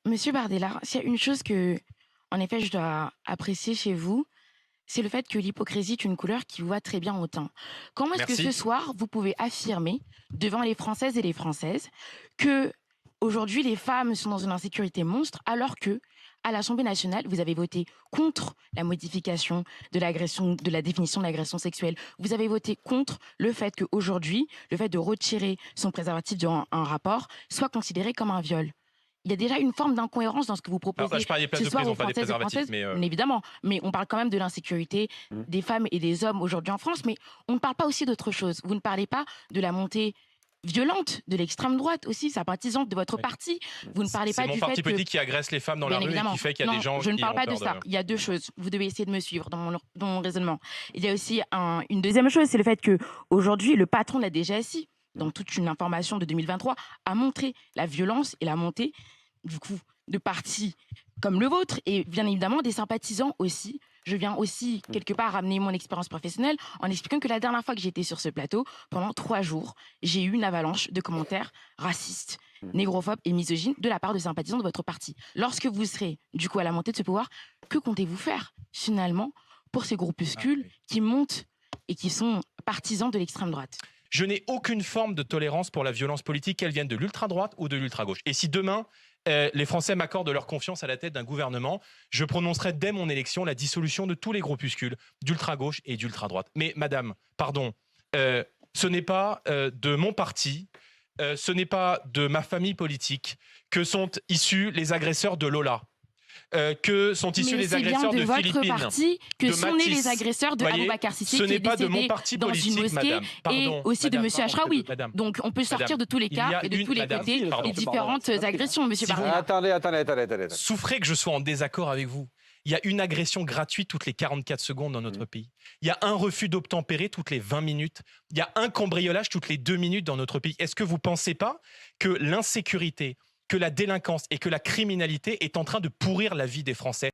Monsieur Bardella, s'il y a une chose que, en effet, je dois apprécier chez vous, c'est le fait que l'hypocrisie est une couleur qui vous va très bien au teint. Comment est-ce que ce Merci. soir, vous pouvez affirmer devant les Françaises et les Françaises que aujourd'hui les femmes sont dans une insécurité monstre alors que à l'Assemblée nationale, vous avez voté contre la modification de l'agression, de la définition de l'agression sexuelle. Vous avez voté contre le fait qu'aujourd'hui, le fait de retirer son préservatif durant un rapport soit considéré comme un viol. Il y a déjà une forme d'incohérence dans ce que vous Alors, proposez je parle des places ce de soir prison, aux pas des Françaises et préservatifs, Françaises, mais bien évidemment. Mais on parle quand même de l'insécurité Mmh. des femmes et des hommes aujourd'hui en France. Mais on ne parle pas aussi d'autre chose. Vous ne parlez pas de la montée violente de l'extrême droite aussi, sympathisante de votre oui. parti. Vous ne parlez C'est pas mon du parti fait que... politique qui agresse les femmes dans la Bien rue et évidemment. qui fait qu'il y a Non, des gens je ne qui parle ont pas de peur ça. de... Il y a deux choses. Vous devez essayer de me suivre dans mon raisonnement. Il y a aussi une deuxième chose, c'est le fait que aujourd'hui, le patron de la DGSI, dans toute une information de 2023, a montré la violence et la montée du coup de partis comme le vôtre et bien évidemment des sympathisants aussi. Je viens aussi quelque part ramener mon expérience professionnelle en expliquant que la dernière fois que j'étais sur ce plateau, pendant 3 jours, j'ai eu une avalanche de commentaires racistes, négrophobes et misogynes de la part de sympathisants de votre parti. Lorsque vous serez du coup à la montée de ce pouvoir, que comptez-vous faire finalement pour ces groupuscules oui. qui montent et qui sont partisans de l'extrême droite? Je n'ai aucune forme de tolérance pour la violence politique, qu'elle vienne de l'ultra-droite ou de l'ultra-gauche. Et si demain, les Français m'accordent leur confiance à la tête d'un gouvernement, je prononcerai dès mon élection la dissolution de tous les groupuscules d'ultra-gauche et d'ultra-droite. Mais madame, pardon, ce n'est pas de mon parti, ce n'est pas de ma famille politique que sont issus les agresseurs de Lola. Que sont issus Mais les c'est bien agresseurs de de votre Philippines, parti que de sont nés Matisse. les agresseurs de Voyez, Aboubacar Cissé ce qui n'est est pas de décédé mon parti dans une politique, mosquée madame. et Pardon, aussi de madame, Monsieur pardon, Achraoui. madame. Donc on peut sortir Madame, de tous les il y a cas et de tous les madame, côtés pardon. les différentes agressions, Monsieur Si vous- Bardella. Attendez. Souffrez que je sois en désaccord avec vous. Il y a une agression gratuite toutes les 44 secondes dans notre pays. Il y a un refus d'obtempérer toutes les 20 minutes. Il y a un cambriolage toutes les 2 minutes dans notre pays. Est-ce que vous ne pensez pas que l'insécurité, que la délinquance et que la criminalité est en train de pourrir la vie des Français ?